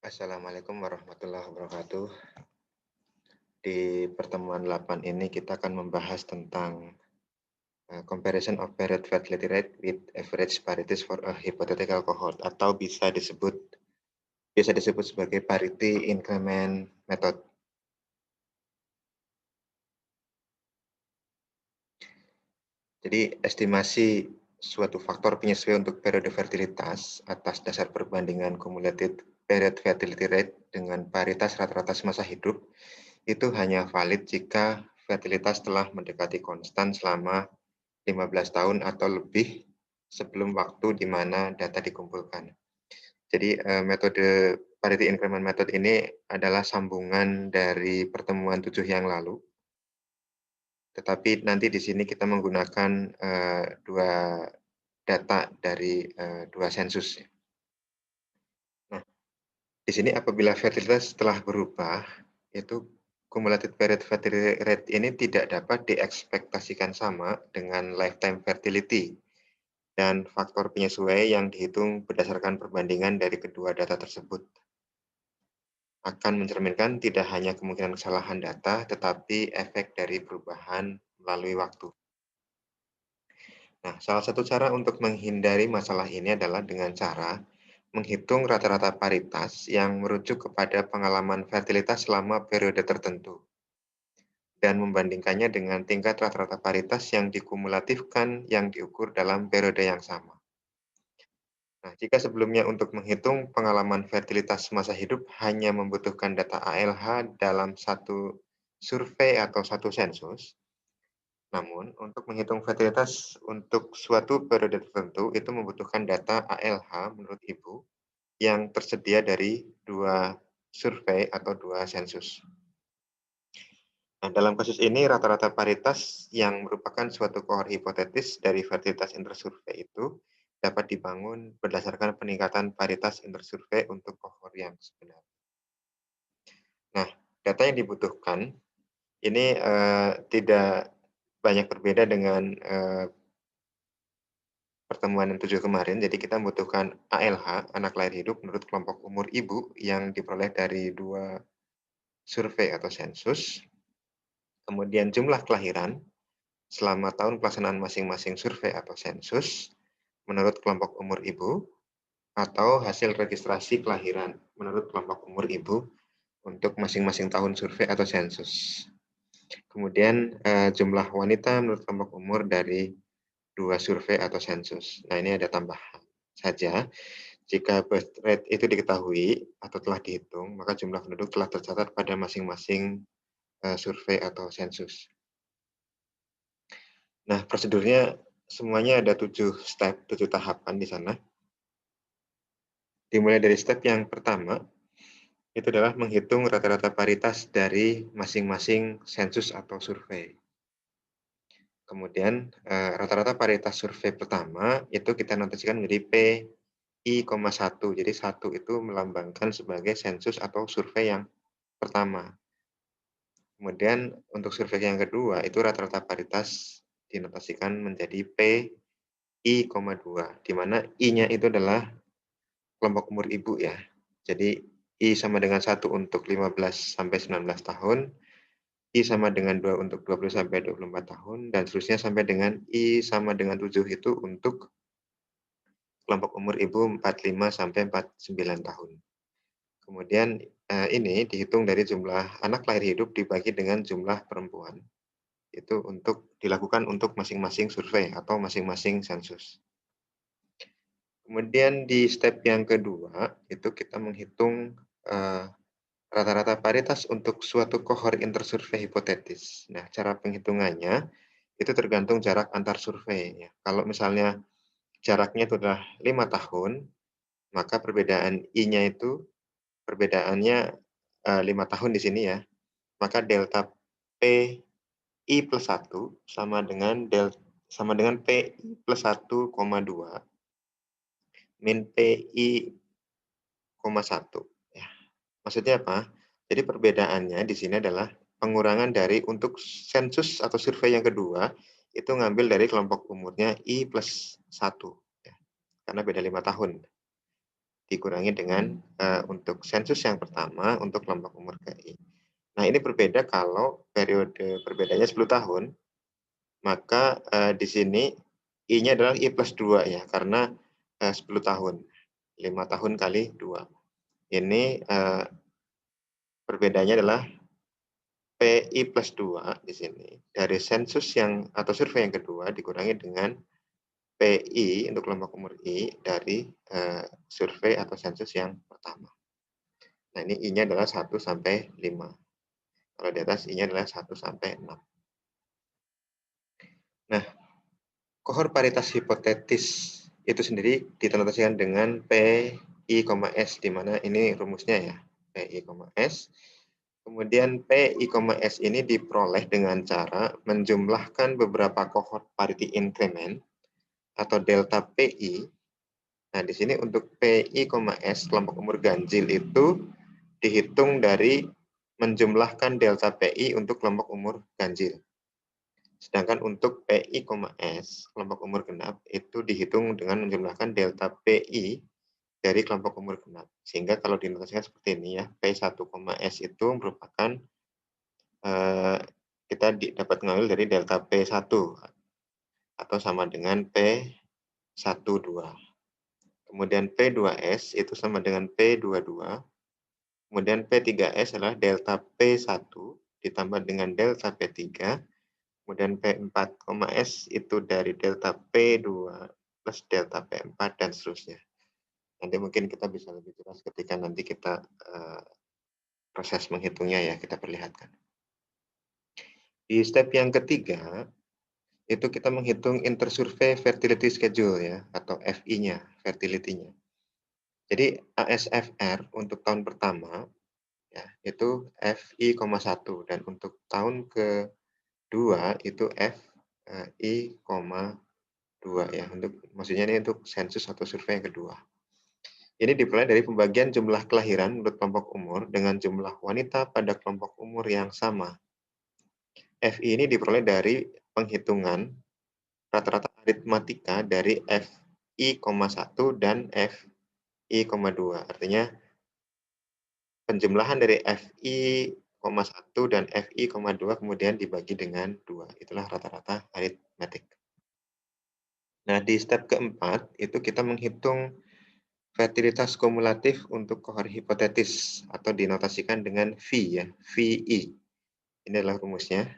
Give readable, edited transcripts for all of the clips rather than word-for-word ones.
Assalamualaikum warahmatullahi wabarakatuh. Di pertemuan 8 ini kita akan membahas tentang comparison of period fertility rate with average parities for a hypothetical cohort atau bisa disebut sebagai parity increment method. Jadi estimasi suatu faktor penyesuaian untuk periode fertilitas atas dasar perbandingan cumulative period fertility rate dengan paritas rata-rata semasa hidup itu hanya valid jika fertilitas telah mendekati konstan selama 15 tahun atau lebih sebelum waktu di mana data dikumpulkan. Jadi, metode parity increment method ini adalah sambungan dari pertemuan 7 yang lalu, tetapi nanti di sini kita menggunakan, 2 data dari, 2 sensus ya. Nah, di sini apabila fertilitas telah berubah, itu cumulative period fertility rate ini tidak dapat diekspektasikan sama dengan lifetime fertility. Dan faktor penyesuaian yang dihitung berdasarkan perbandingan dari kedua data tersebut akan mencerminkan tidak hanya kemungkinan kesalahan data, tetapi efek dari perubahan melalui waktu. Nah, salah satu cara untuk menghindari masalah ini adalah dengan cara menghitung rata-rata paritas yang merujuk kepada pengalaman fertilitas selama periode tertentu dan membandingkannya dengan tingkat rata-rata paritas yang dikumulatifkan yang diukur dalam periode yang sama. Nah, jika sebelumnya untuk menghitung pengalaman fertilitas masa hidup hanya membutuhkan data ALH dalam satu survei atau satu sensus, namun untuk menghitung fertilitas untuk suatu periode tertentu itu membutuhkan data ALH menurut Ibu yang tersedia dari dua survei atau dua sensus. Nah, dalam kasus ini rata-rata paritas yang merupakan suatu kohor hipotetis dari fertilitas intersurvei itu dapat dibangun berdasarkan peningkatan paritas intersurvei untuk kohor yang sebenarnya. Nah, data yang dibutuhkan ini tidak banyak berbeda dengan pertemuan yang 7 kemarin. Jadi kita membutuhkan ALH, anak lahir hidup menurut kelompok umur ibu yang diperoleh dari 2 survei atau sensus. Kemudian jumlah kelahiran selama tahun pelaksanaan masing-masing survei atau sensus menurut kelompok umur ibu atau hasil registrasi kelahiran menurut kelompok umur ibu untuk masing-masing tahun survei atau sensus. Kemudian jumlah wanita menurut kelompok umur dari 2 survei atau sensus. Nah, ini ada tambahan saja, jika birth rate itu diketahui atau telah dihitung, maka jumlah penduduk telah tercatat pada masing-masing survei atau sensus. Nah, prosedurnya semuanya ada 7 step, 7 tahapan di sana. Dimulai dari step yang pertama, itu adalah menghitung rata-rata paritas dari masing-masing sensus atau survei. Kemudian, rata-rata paritas survei pertama itu kita notasikan menjadi PI,1. Jadi 1 itu melambangkan sebagai sensus atau survei yang pertama. Kemudian untuk survei yang kedua itu rata-rata paritas dinotasikan menjadi PI,2, di mana I-nya itu adalah kelompok umur ibu ya. Jadi I sama dengan 1 untuk 15 sampai 19 tahun, I sama dengan 2 untuk 20 sampai 24 tahun, dan seterusnya sampai dengan I sama dengan 7 itu untuk kelompok umur ibu 45 sampai 49 tahun. Kemudian ini dihitung dari jumlah anak lahir hidup dibagi dengan jumlah perempuan. Itu dilakukan untuk masing-masing survei atau masing-masing sensus. Kemudian di step yang kedua, itu kita menghitung rata-rata paritas untuk suatu kohor intersurvei hipotetis. Nah, cara penghitungannya itu tergantung jarak antar survei ya. Kalau misalnya jaraknya itu adalah 5 tahun, maka perbedaan I-nya itu perbedaannya 5 tahun di sini ya. Maka delta PI plus 1 sama dengan PI plus 1,2 min PI, 1 ya. Maksudnya apa? Jadi perbedaannya di sini adalah pengurangan dari untuk sensus atau survei yang kedua, itu ngambil dari kelompok umurnya I plus 1 ya, karena beda 5 tahun. dikurangi dengan untuk sensus yang pertama untuk kelompok umur KI. Nah, ini berbeda kalau periode perbedaannya 10 tahun, maka di sini I-nya adalah I+2 ya, karena 10 tahun, 5 tahun kali 2. Ini perbedaannya adalah PI+2 di sini dari sensus yang atau survei yang kedua dikurangi dengan PI untuk kelompok umur I dari survei atau sensus yang pertama. Nah, ini I-nya adalah 1 sampai 5. Kalau di atas I-nya adalah 1 sampai 6. Nah, kohor paritas hipotetis itu sendiri ditandai dengan PI, S, di mana ini rumusnya ya, PI, S. Kemudian PI, S ini diperoleh dengan cara menjumlahkan beberapa kohort parity increment atau delta PI. Nah, di sini untuk PI, S kelompok umur ganjil itu dihitung dari menjumlahkan delta PI untuk kelompok umur ganjil. Sedangkan untuk PI, S kelompok umur genap itu dihitung dengan menjumlahkan delta PI dari kelompok umur genap. Sehingga kalau dinotasikan seperti ini ya, P1, S itu merupakan kita dapat mengambil dari delta P1 atau sama dengan P12. Kemudian P2S itu sama dengan P22. Kemudian P3S adalah delta P1 ditambah dengan delta P3. Kemudian P4, S itu dari delta P2 plus delta P4 dan seterusnya. Nanti mungkin kita bisa lebih jelas ketika nanti kita proses menghitungnya ya, kita perlihatkan. Di step yang ketiga, itu kita menghitung intersurvey fertility schedule ya, atau FI-nya, fertility-nya. Jadi ASFR untuk tahun pertama, ya, itu FI,1 dan untuk tahun kedua itu FI,2 ya, untuk maksudnya ini untuk sensus atau survei yang kedua. Ini diperoleh dari pembagian jumlah kelahiran menurut kelompok umur dengan jumlah wanita pada kelompok umur yang sama. FI ini diperoleh dari penghitungan rata-rata aritmatika dari FI,1 dan FI,2. Artinya penjumlahan dari FI,1 dan FI,2 kemudian dibagi dengan 2. Itulah rata-rata aritmatik. Nah, di step keempat itu kita menghitung fertilitas kumulatif untuk kohor hipotetis atau dinotasikan dengan V ya, VI. Ini adalah rumusnya.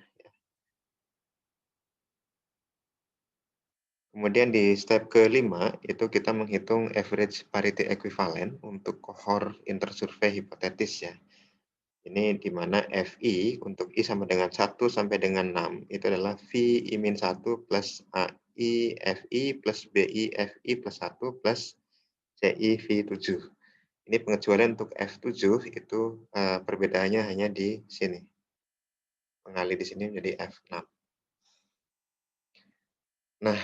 Kemudian di step kelima itu kita menghitung average parity equivalent untuk kohor intersurvey hipotetis ya. Ini di mana FI untuk I sama dengan 1 sampai dengan 6 itu adalah VI-1 plus AI FI plus BI FI plus 1 plus CI V7. Ini pengecualian untuk F7 itu perbedaannya hanya di sini. Pengali di sini menjadi F6. Nah,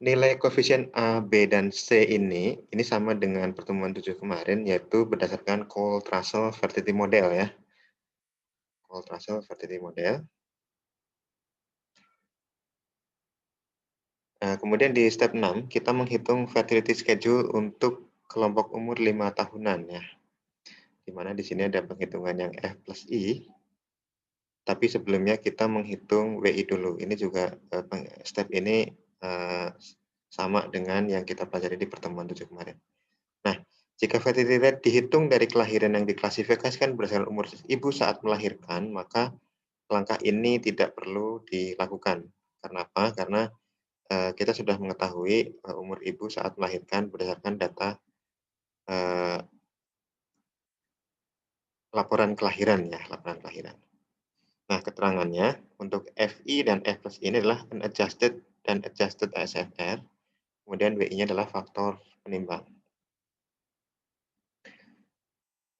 nilai koefisien A, B, dan C ini sama dengan pertemuan 7 kemarin, yaitu berdasarkan Colt-Russell fertility model ya. Colt-Russell fertility model. Nah, kemudian di step 6, kita menghitung fertility schedule untuk kelompok umur 5 tahunan ya. Di mana di sini ada penghitungan yang F plus I, tapi sebelumnya kita menghitung WI dulu. Ini juga step ini sama dengan yang kita pelajari di pertemuan 7 kemarin. Nah, jika fertility rate dihitung dari kelahiran yang diklasifikasikan berdasarkan umur ibu saat melahirkan, maka langkah ini tidak perlu dilakukan. Karena apa? Karena kita sudah mengetahui umur ibu saat melahirkan berdasarkan data laporan kelahiran ya, laporan kelahiran. Nah, keterangannya untuk FI dan F plus ini adalah unadjusted dan adjusted ASFR, kemudian WI-nya adalah faktor penimbang.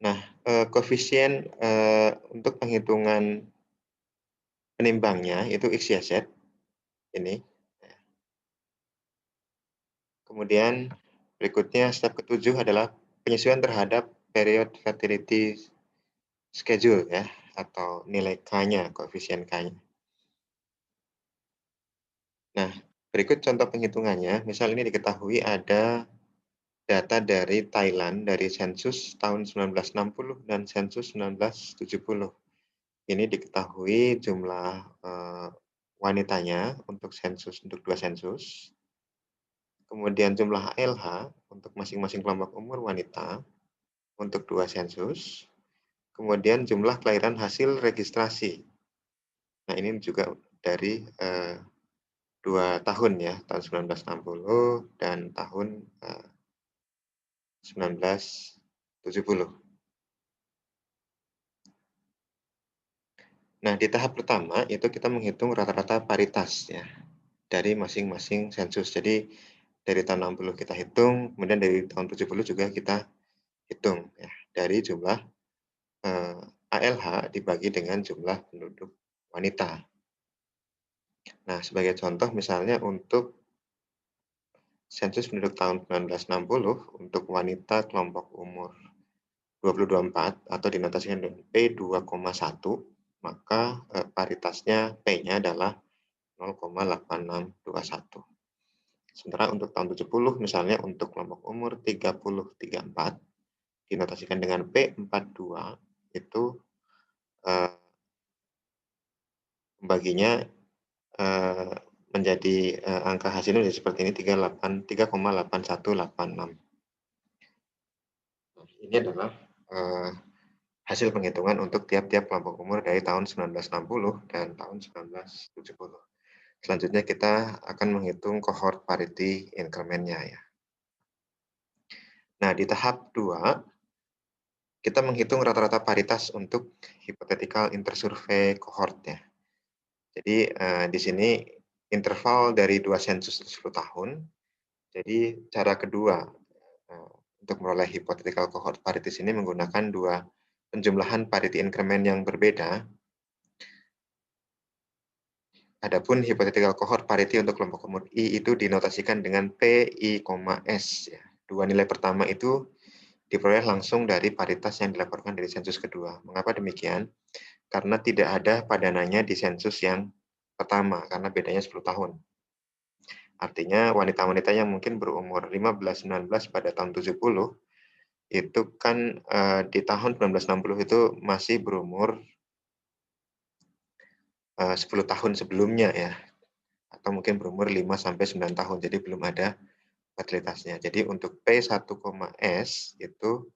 Nah, koefisien untuk penghitungan penimbangnya itu XYZ ini. Kemudian berikutnya step ketujuh adalah penyesuaian terhadap period fertility schedule ya, atau nilai K-nya, koefisien K-nya. Nah, berikut contoh penghitungannya. Misal ini diketahui ada data dari Thailand dari sensus tahun 1960 dan sensus 1970. Ini diketahui jumlah wanitanya untuk untuk 2 sensus, kemudian jumlah ALH untuk masing-masing kelompok umur wanita untuk 2 sensus, kemudian jumlah kelahiran hasil registrasi. Nah, ini juga dari 2 tahun ya, tahun 1960 dan tahun 1970. Nah, di tahap pertama itu kita menghitung rata-rata paritas ya dari masing-masing sensus. Jadi dari tahun 60 kita hitung, kemudian dari tahun 70 juga kita hitung ya dari jumlah ALH dibagi dengan jumlah penduduk wanita. Nah, sebagai contoh misalnya untuk sensus penduduk tahun 1960 untuk wanita kelompok umur 2024 atau dinotasikan dengan P2,1, maka paritasnya P-nya adalah 0,8621. Sementara untuk tahun 70 misalnya untuk kelompok umur 30-34 dinotasikan dengan P42 itu membaginya menjadi angka hasilnya menjadi seperti ini 3,8186. Nah, ini adalah hasil penghitungan untuk tiap-tiap kelompok umur dari tahun 1960 dan tahun 1970. Selanjutnya kita akan menghitung cohort parity increment-nya ya. Nah, di tahap 2 kita menghitung rata-rata paritas untuk hypothetical intersurvey cohort ya. Jadi di sini interval dari 2 sensus 10 tahun. Jadi cara kedua untuk memperoleh hypothetical cohort parity ini menggunakan 2 penjumlahan parity increment yang berbeda. Adapun hypothetical cohort parity untuk kelompok umur I itu dinotasikan dengan PI, S. Ya. 2 nilai pertama itu diperoleh langsung dari paritas yang dilaporkan dari sensus kedua. Mengapa demikian? Karena tidak ada padanannya di sensus yang pertama, karena bedanya 10 tahun. Artinya wanita-wanita yang mungkin berumur 15-19 pada tahun 70, itu kan di tahun 1960 itu masih berumur 10 tahun sebelumnya ya, atau mungkin berumur 5-9 tahun, jadi belum ada fertilitasnya. Jadi untuk P1,S itu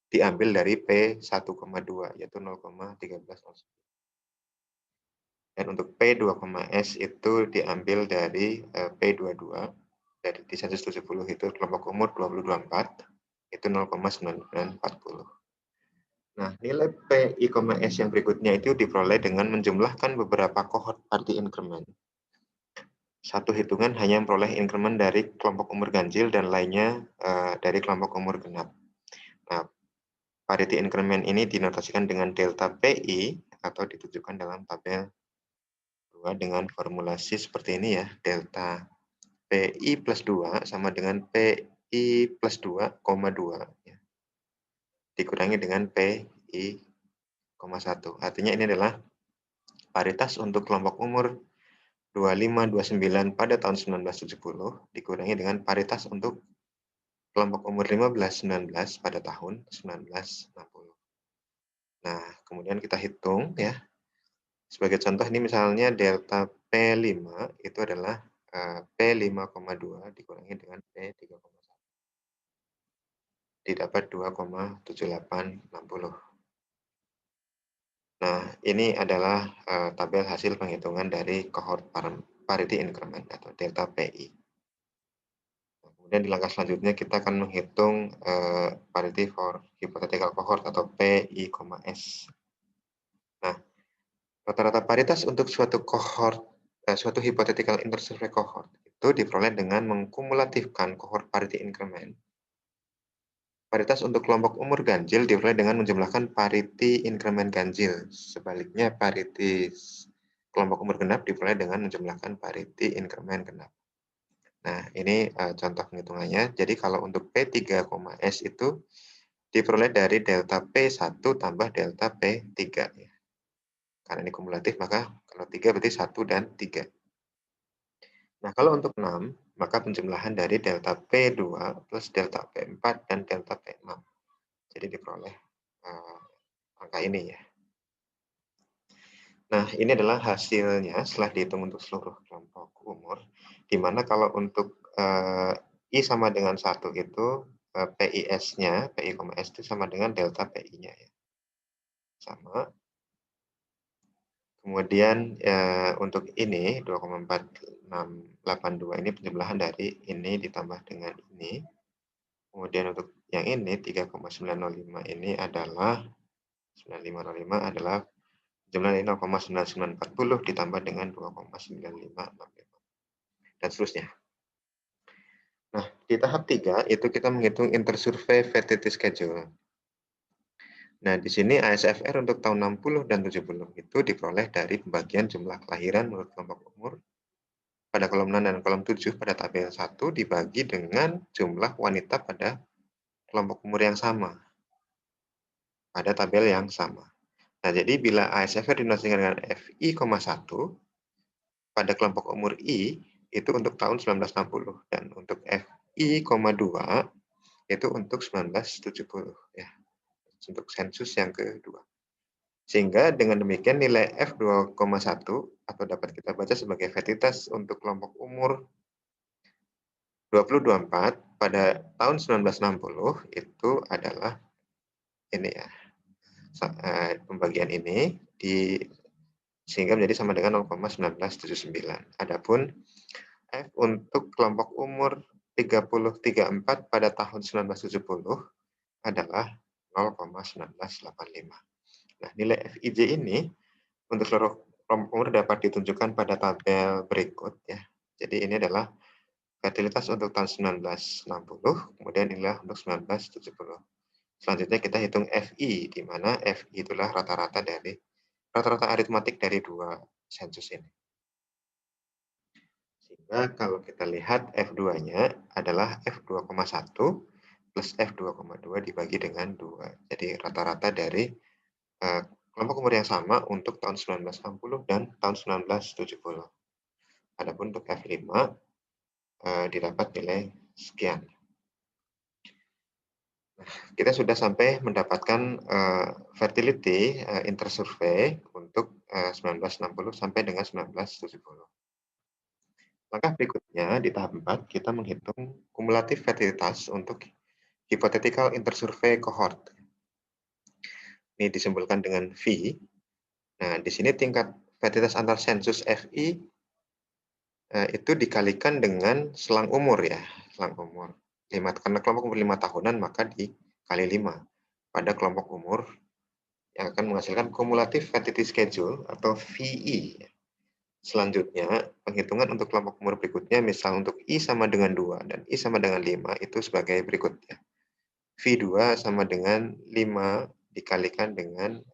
diambil dari P1,2 yaitu 0,1309. Dan untuk P2,S itu diambil dari P22 dari di sensus 70 itu kelompok umur 2024 itu 0,9940. Nah, nilai PI,S yang berikutnya itu diperoleh dengan menjumlahkan beberapa cohort parity increment. Satu hitungan hanya memperoleh increment dari kelompok umur ganjil dan lainnya dari kelompok umur genap. Nah, parity increment ini dinotasikan dengan delta PI atau ditunjukkan dalam tabel 2 dengan formulasi seperti ini ya, delta PI plus 2 sama dengan PI plus 2, 2 ya. Dikurangi dengan PI, 1. Artinya ini adalah paritas untuk kelompok umur 25-29 pada tahun 1970 dikurangi dengan paritas untuk kelompok umur 15-19 pada tahun 1960. Nah, kemudian kita hitung ya. Sebagai contoh ini misalnya delta P5 itu adalah P5,2 dikurangi dengan P3,1. Didapat 2,7860. Nah, ini adalah tabel hasil penghitungan dari cohort parity increment atau delta PI. Kemudian di langkah selanjutnya kita akan menghitung parity for hypothetical cohort atau PI, S. Nah, rata-rata paritas untuk suatu cohort, suatu hypothetical intersurvey cohort itu diperoleh dengan mengkumulatifkan cohort parity increment. Paritas untuk kelompok umur ganjil diperoleh dengan menjumlahkan parity increment ganjil. Sebaliknya parity kelompok umur genap diperoleh dengan menjumlahkan parity increment genap. Nah, ini contoh penghitungannya. Jadi kalau untuk P3,S itu diperoleh dari delta P1 tambah delta P3. Ya. Karena ini kumulatif, maka kalau 3 berarti 1 dan 3. Nah, kalau untuk 6, maka penjumlahan dari delta P2 plus delta P4 dan delta P6. Jadi diperoleh angka ini ya. Nah, ini adalah hasilnya setelah dihitung untuk seluruh kelompok umur, di mana kalau untuk I sama dengan 1 itu PIS-nya, PI, S itu sama dengan delta PI-nya ya. Sama. Kemudian untuk ini 2,4682 ini penjumlahan dari ini ditambah dengan ini. Kemudian untuk yang ini 3,905 ini adalah 9505 adalah jumlah 0,9940 ditambah dengan 2,9565 dan seterusnya. Nah, di tahap 3 itu kita menghitung intersurvey fertility schedule. Nah, di sini ASFR untuk tahun 60 dan 70 itu diperoleh dari pembagian jumlah kelahiran menurut kelompok umur pada kolom 6 dan kolom 7 pada tabel 1 dibagi dengan jumlah wanita pada kelompok umur yang sama pada tabel yang sama. Nah, jadi bila ASFR dinosikan dengan FI, 1 pada kelompok umur I itu untuk tahun 1960 dan untuk FI, 2 itu untuk 1970 ya. Untuk sensus yang kedua. Sehingga dengan demikian nilai F2,1 atau dapat kita baca sebagai fertilitas untuk kelompok umur 2024 pada tahun 1960 itu adalah ini ya. Pembagian ini sehingga menjadi sama dengan 0,1979. Adapun F untuk kelompok umur 30-34 pada tahun 1970 adalah 0,1985. Nah, nilai FIJ ini untuk seluruh kelompok umur dapat ditunjukkan pada tabel berikut ya. Jadi ini adalah fertilitas untuk tahun 1960, kemudian inilah untuk 1970. Selanjutnya kita hitung FI, di mana FI itulah rata-rata aritmatik dari dua sensus ini. Sehingga kalau kita lihat F2-nya adalah F2,1 plus F2,2 dibagi dengan 2. Jadi rata-rata dari kelompok umur yang sama untuk tahun 1960 dan tahun 1970. Adapun untuk F5 didapat nilai sekian. Kita sudah sampai mendapatkan fertility intersurvey untuk 1960 sampai dengan 1970. Langkah berikutnya di tahap 4 kita menghitung kumulatif fertilitas untuk hypothetical intersurvey cohort. Ini disimpulkan dengan V. Nah, di sini tingkat fertilitas antar sensus FI itu dikalikan dengan selang umur ya, selang umur. Karena kelompok umur 5 tahunan maka dikali 5 pada kelompok umur yang akan menghasilkan kumulatif fertility schedule atau VE. Selanjutnya, penghitungan untuk kelompok umur berikutnya, misal untuk I sama dengan 2 dan I sama dengan 5 itu sebagai berikutnya. V2 sama dengan 5 dikalikan dengan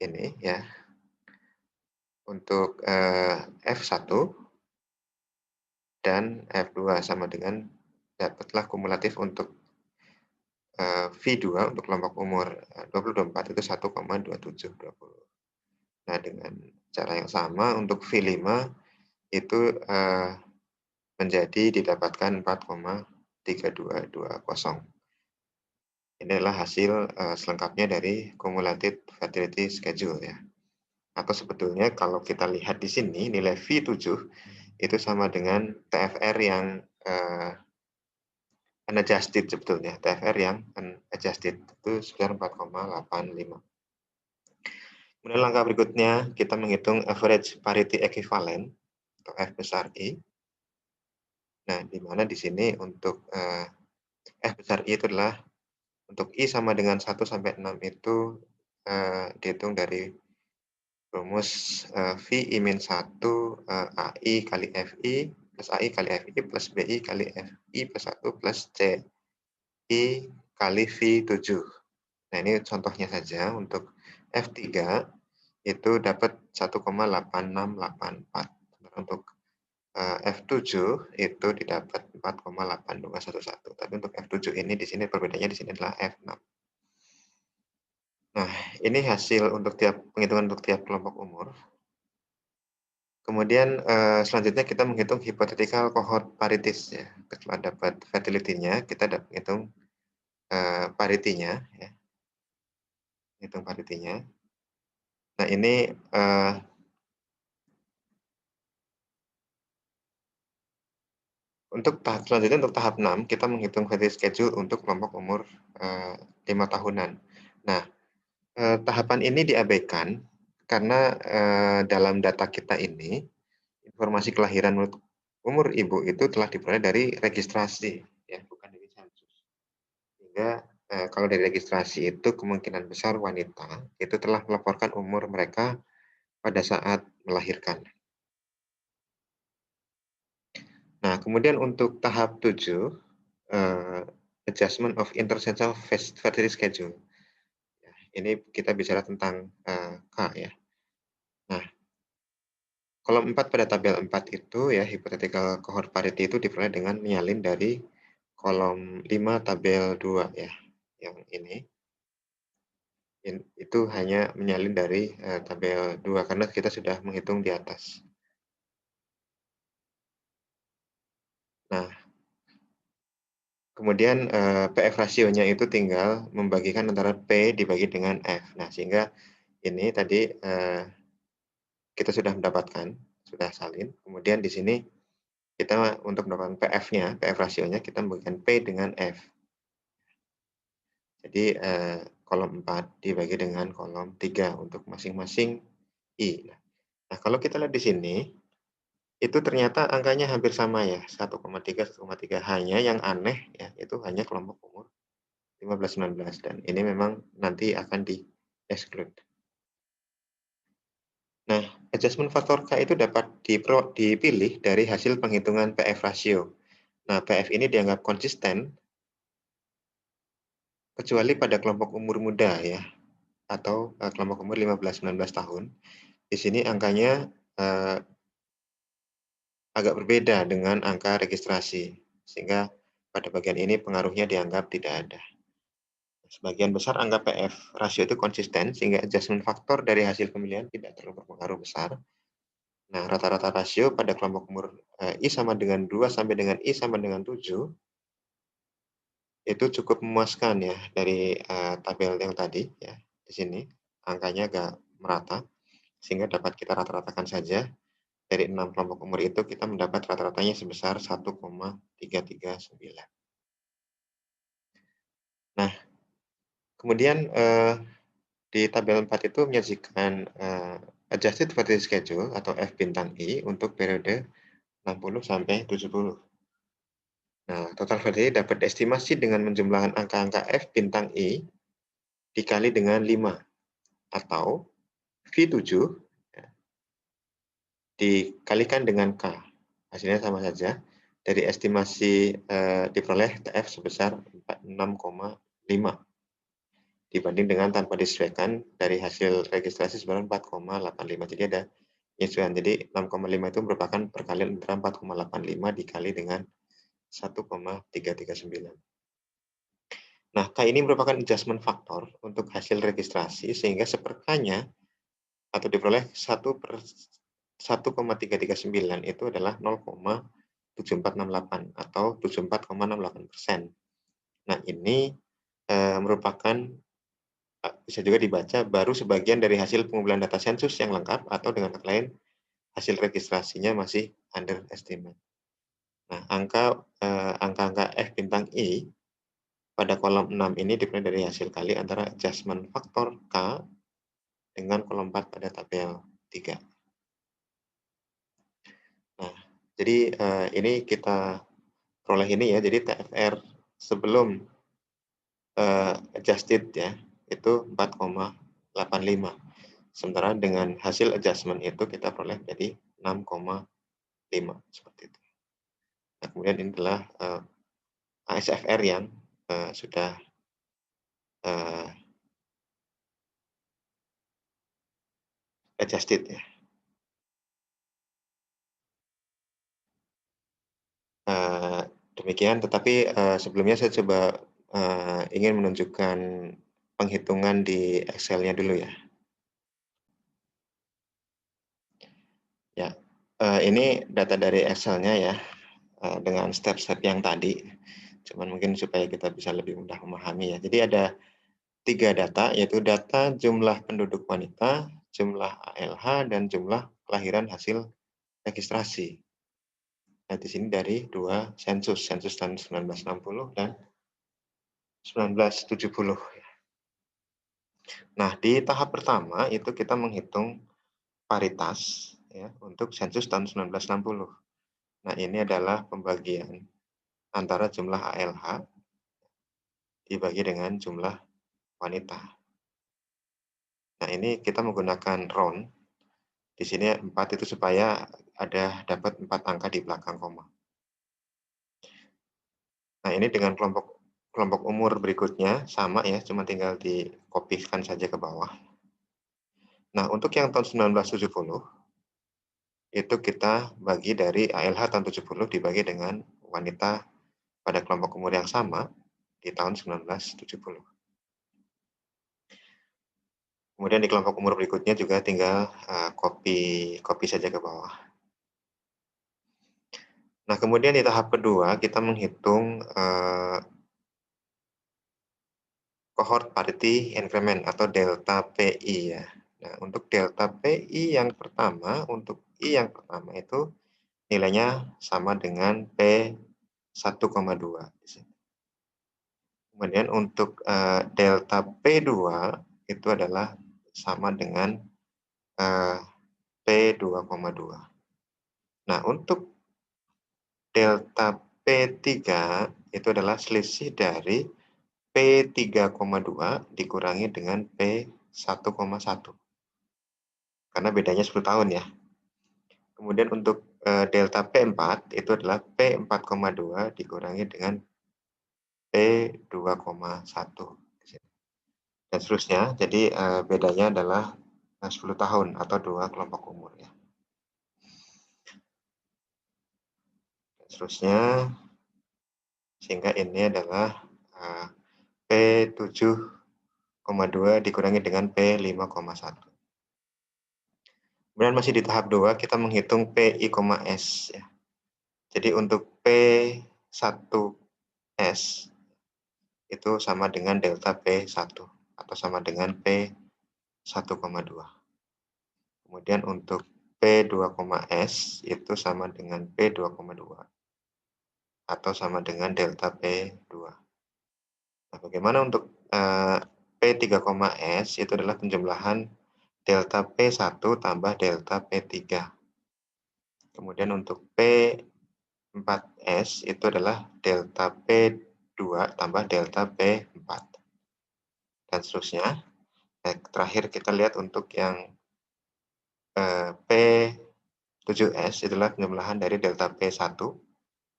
ini ya. Untuk F1 dan F2 sama dengan dapatlah kumulatif untuk V2 untuk kelompok umur 2024 itu 1,2720. Nah, dengan cara yang sama untuk V5 itu menjadi didapatkan 4,3220. Ini adalah hasil selengkapnya dari cumulative fertility schedule ya. Atau sebetulnya kalau kita lihat di sini nilai V7 itu sama dengan TFR yang unadjusted sebetulnya. TFR yang unadjusted itu sekitar 4,85. Kemudian langkah berikutnya kita menghitung average parity equivalent atau F besar I. Nah, di mana di sini untuk F besar I itu adalah untuk I sama dengan 1 sampai 6 itu dihitung dari rumus V I-1 AI kali FI plus AI kali FI plus BI kali FI plus 1 plus C I kali V7. Nah, ini contohnya saja untuk F3 itu dapat 1,8684. Untuk F7 itu didapat 4,8211. Tapi untuk F7 ini di sini perbedaannya di sini adalah F6. Nah, ini hasil untuk penghitungan untuk tiap kelompok umur. Kemudian, selanjutnya kita menghitung hypothetical cohort parities ya. Setelah dapat fertility-nya, kita hitung, parity-nya ya, hitung parity-nya. Nah ini, untuk tahap selanjutnya untuk tahap 6 kita menghitung fertility schedule untuk kelompok umur, 5 tahunan. Nah, tahapan ini diabaikan karena, dalam data kita ini, informasi kelahiran menurut umur ibu itu telah diperoleh dari registrasi ya, bukan dari sensus. Sehingga, kalau dari registrasi itu kemungkinan besar wanita itu telah melaporkan umur mereka pada saat melahirkan. Nah, kemudian untuk tahap 7, adjustment of interchangeable fertility schedule. Ya, ini kita bicara tentang, K ya. Nah, kolom 4 pada tabel 4 itu ya, hypothetical cohort parity itu diperoleh dengan menyalin dari kolom 5 tabel 2 ya, yang ini. Itu hanya menyalin dari, tabel 2 karena kita sudah menghitung di atas. Nah, kemudian, PF rasionya itu tinggal membagikan antara P dibagi dengan F. Nah, sehingga ini tadi, kita sudah mendapatkan, sudah salin. Kemudian di sini kita untuk mendapatkan PF-nya, PF rasionya kita membagikan P dengan F. Jadi, kolom 4 dibagi dengan kolom 3 untuk masing-masing I. Nah, kalau kita lihat di sini, itu ternyata angkanya hampir sama ya, 1,3, 1,3. Hanya yang aneh ya, itu hanya kelompok umur 15, 19 dan ini memang nanti akan di-exclude. Nah, adjustment faktor K itu dapat dipilih dari hasil penghitungan PF rasio. Nah, PF ini dianggap konsisten kecuali pada kelompok umur muda ya, atau, kelompok umur 15, 19 tahun. Di sini angkanya, eee, agak berbeda dengan angka registrasi, sehingga pada bagian ini pengaruhnya dianggap tidak ada. Sebagian besar angka PF rasio itu konsisten, sehingga adjustment faktor dari hasil pemilihan tidak terlalu berpengaruh besar. Nah, rata-rata rasio pada kelompok umur, I sama dengan 2 sampai dengan I sama dengan 7, itu cukup memuaskan ya dari, tabel yang tadi ya, di sini angkanya agak merata, sehingga dapat kita rata-ratakan saja. Dari 6 kelompok umur itu kita mendapat rata-ratanya sebesar 1,339. Nah, kemudian, di tabel 4 itu menyajikan, adjusted fertility schedule atau F bintang I untuk periode 60 sampai 70. Nah, total fertility dapat diestimasi dengan menjumlahkan angka-angka F bintang I dikali dengan 5 atau V7 ya, dikalikan dengan K. Hasilnya sama saja. Dari estimasi, diperoleh TF sebesar 6,5 dibanding dengan tanpa disesuaikan dari hasil registrasi sebenarnya 4,85. Jadi ada penyesuaian. Jadi 6,5 itu merupakan perkalian antara 4,85 dikali dengan 1,339. Nah, K ini merupakan adjustment factor untuk hasil registrasi sehingga seperkanya atau diperoleh 1,339 itu adalah 0,7468 atau 74,68%. Nah, ini, merupakan bisa juga dibaca baru sebagian dari hasil pengumpulan data sensus yang lengkap atau dengan kata lain hasil registrasinya masih underestimate. Nah, angka-angka F bintang I pada kolom 6 ini diperoleh dari hasil kali antara adjustment faktor K dengan kolom 4 pada tabel 3. Nah, jadi, ini kita peroleh ini ya, jadi TFR sebelum, adjusted ya, itu 4,85. Sementara dengan hasil adjustment itu kita peroleh jadi 6,5, seperti itu. Nah, kemudian ini adalah, ASFR yang, sudah, eee, adjusted ya. Eee, Demikian, tetapi, sebelumnya saya coba, ingin menunjukkan penghitungan di Excel-nya dulu ya. Ya. Ini data dari Excel-nya ya, dengan step-step yang tadi. Cuman mungkin supaya kita bisa lebih mudah memahami ya. Jadi ada 3 data, yaitu data jumlah penduduk wanita, jumlah ALH, dan jumlah kelahiran hasil registrasi. Nah, di sini dari 2 sensus tahun 1960 dan 1970. Nah, di tahap pertama itu kita menghitung paritas ya untuk sensus tahun 1960. Nah, ini adalah pembagian antara jumlah ALH dibagi dengan jumlah wanita. Nah, ini kita menggunakan round. Di sini 4 itu supaya dapat 4 angka di belakang koma. Nah, ini dengan kelompok umur berikutnya sama ya, cuma tinggal dikopikan saja ke bawah. Nah, untuk yang tahun 1970 itu kita bagi dari ALH tahun 70 dibagi dengan wanita pada kelompok umur yang sama di tahun 1970. Kemudian di kelompok umur berikutnya juga tinggal copy saja ke bawah. Nah, kemudian di tahap kedua kita menghitung cohort parity increment atau delta PI ya. Nah, untuk delta PI yang pertama, untuk I yang pertama itu nilainya sama dengan P 1,2. Kemudian untuk delta P2 itu adalah sama dengan P 2,2. Nah, untuk delta P3 itu adalah selisih dari P 3,2 dikurangi dengan P 1,1. Karena bedanya 10 tahun ya. Kemudian untuk delta P4 itu adalah P 4,2 dikurangi dengan P 2,1. Dan seterusnya. Jadi bedanya adalah 10 tahun atau 2 kelompok umur ya. Dan seterusnya, sehingga ini adalah P 7,2 dikurangi dengan P 5,1. Kemudian masih di tahap 2 kita menghitung PI,S ya. Jadi untuk P1S itu sama dengan delta P1 atau sama dengan P 1,2. Kemudian untuk P2,S itu sama dengan P2,2 atau sama dengan delta P2. Nah, bagaimana untuk P3,S itu adalah penjumlahan delta P1 tambah delta P3. Kemudian untuk P4S itu adalah delta P2 tambah delta P4. Dan seterusnya. Nah, terakhir kita lihat untuk yang P7S itulah penjumlahan dari delta P1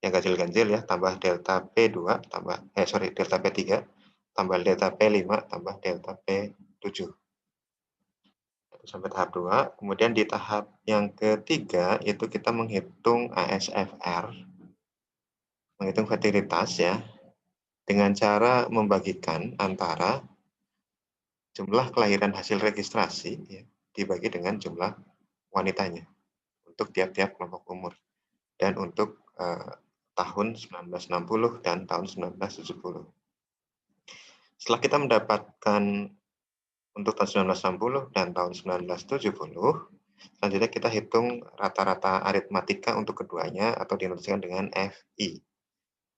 yang ganjil-ganjil ya, tambah delta P2 tambah delta P3 tambah delta P5 tambah delta P7. Sampai tahap 2. Kemudian di tahap yang ketiga itu kita menghitung ASFR, menghitung fertilitas ya, dengan cara membagikan antara jumlah kelahiran hasil registrasi ya, dibagi dengan jumlah wanitanya untuk tiap-tiap kelompok umur. Dan untuk tahun 1960 dan tahun 1970. Setelah kita mendapatkan untuk tahun 1960 dan tahun 1970, selanjutnya kita hitung rata-rata aritmatika untuk keduanya atau dinotasikan dengan FI.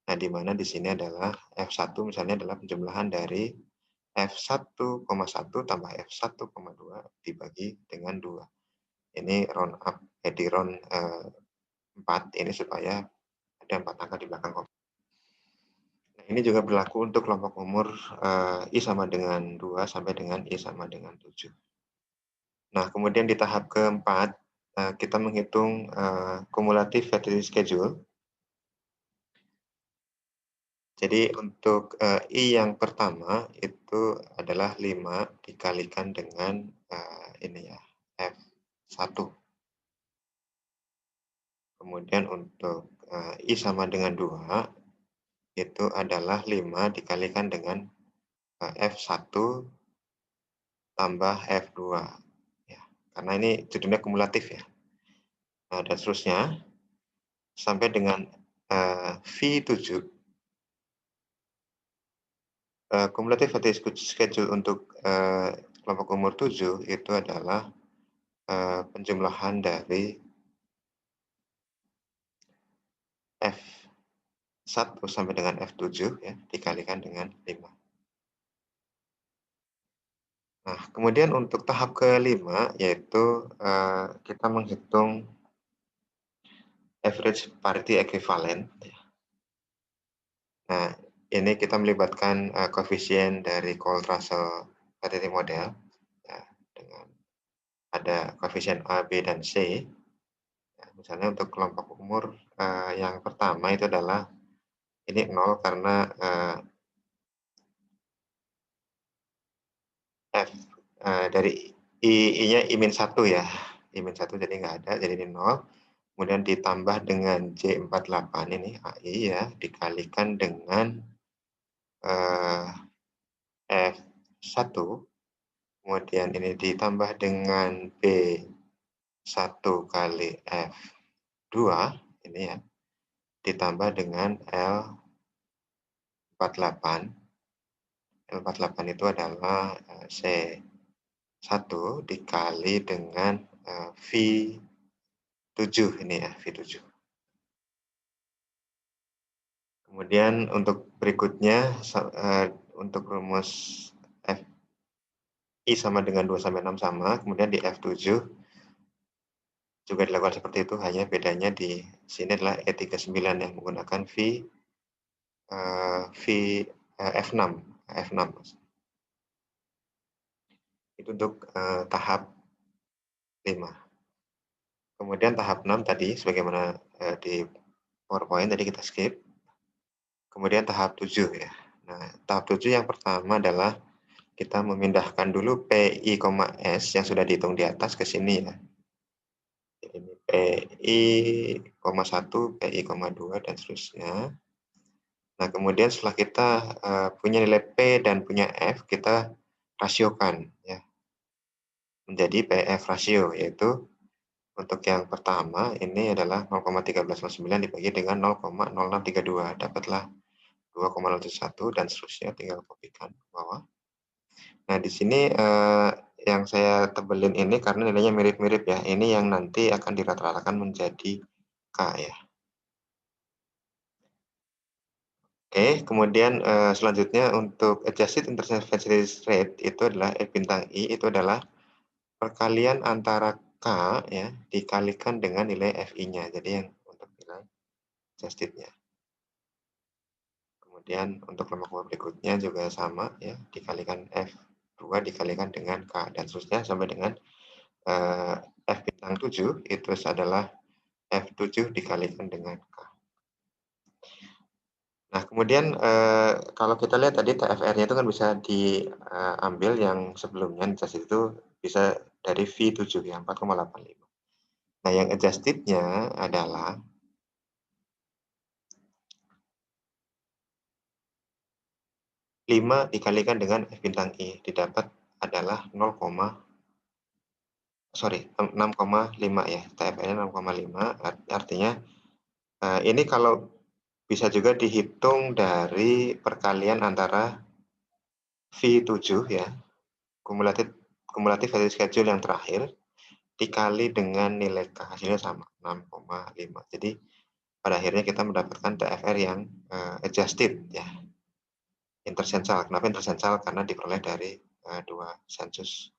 Nah, di mana di sini adalah F1 misalnya adalah penjumlahan dari F1,1 tambah F1,2 dibagi dengan 2. Ini round up, di round 4 ini supaya ada 4 angka di belakang koma. Nah, ini juga berlaku untuk kelompok umur I sama dengan 2 sampai dengan I sama dengan 7. Nah, kemudian di tahap keempat, kita menghitung cumulative fertility schedule. Jadi untuk I yang pertama itu adalah 5 dikalikan dengan ini ya, F1. Kemudian untuk I sama dengan 2 itu adalah 5 dikalikan dengan F1 tambah F2 ya. Karena ini judulnya kumulatif ya. Nah, dan seterusnya sampai dengan V7. Cumulative fertility schedule untuk kelompok umur 7 itu adalah penjumlahan dari F1 sampai dengan F7 ya, dikalikan dengan 5. Nah, kemudian untuk tahap kelima yaitu kita menghitung average parity equivalent. Nah, ini kita melibatkan koefisien dari Colt-Russell fertility model ya, dengan ada koefisien A, B, dan C. Ya, misalnya untuk kelompok umur yang pertama itu adalah ini 0 karena F dari I-nya I-1 ya, I-1 jadi nggak ada, jadi ini 0. Kemudian ditambah dengan J48 ini AI ya, dikalikan dengan F1, kemudian ini ditambah dengan B1 kali F2, ini ya, ditambah dengan L48. L48 itu adalah C1 dikali dengan V7 ini ya, V7. Kemudian untuk berikutnya untuk rumus I sama dengan 2 sampai 6 sama, kemudian di F7 juga dilakukan seperti itu, hanya bedanya di sini adalah E39 yang menggunakan F6. F6. Itu untuk tahap 5. Kemudian tahap 6 tadi, sebagaimana di PowerPoint tadi kita skip. Kemudian tahap 7 ya. Nah, tahap 7 yang pertama adalah kita memindahkan dulu PI, S yang sudah dihitung di atas ke sini ya. Jadi ini PI, 1, PI, 2, dan seterusnya. Nah, kemudian setelah kita punya nilai P dan punya F, kita rasiokan ya menjadi PF rasio, yaitu untuk yang pertama ini adalah 0,1309 dibagi dengan 0,0632, dapatlah 2,071 dan seterusnya, tinggal kopikan ke bawah. Nah, di sini yang saya tebelin ini karena nilainya mirip-mirip ya. Ini yang nanti akan dirata-ratakan menjadi K ya. Oke, kemudian selanjutnya untuk adjusted international fertility rate itu adalah E bintang I itu adalah perkalian antara K ya dikalikan dengan nilai FI-nya. Jadi yang untuk nilai adjusted-nya. Kemudian untuk kelompok berikutnya juga sama ya, dikalikan F2 dikalikan dengan K dan seterusnya sampai dengan F bintang 7 itu adalah F7 dikalikan dengan K. Nah, kemudian kalau kita lihat tadi TFR-nya itu kan bisa diambil yang sebelumnya, adjusted itu bisa dari V7 ya, 4,85. Nah, yang adjusted-nya adalah 5 dikalikan dengan F bintang I, didapat adalah 6,5 ya, TFR-nya 6,5, artinya ini kalau bisa juga dihitung dari perkalian antara V7 ya, kumulatif fertility schedule yang terakhir, dikali dengan nilai K, hasilnya sama, 6,5. Jadi pada akhirnya kita mendapatkan TFR yang adjusted ya, intersensal. Kenapa intersensal? Karena diperoleh dari 2 sensus.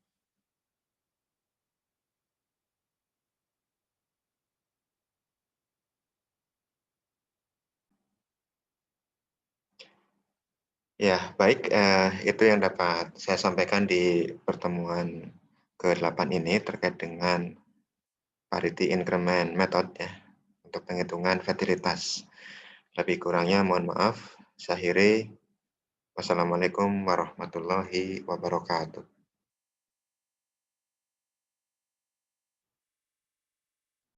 Ya, baik, itu yang dapat saya sampaikan di pertemuan ke-8 ini terkait dengan parity increment method ya, untuk penghitungan fertilitas. Lebih kurangnya mohon maaf. Saya akhiri. Wassalamualaikum warahmatullahi wabarakatuh.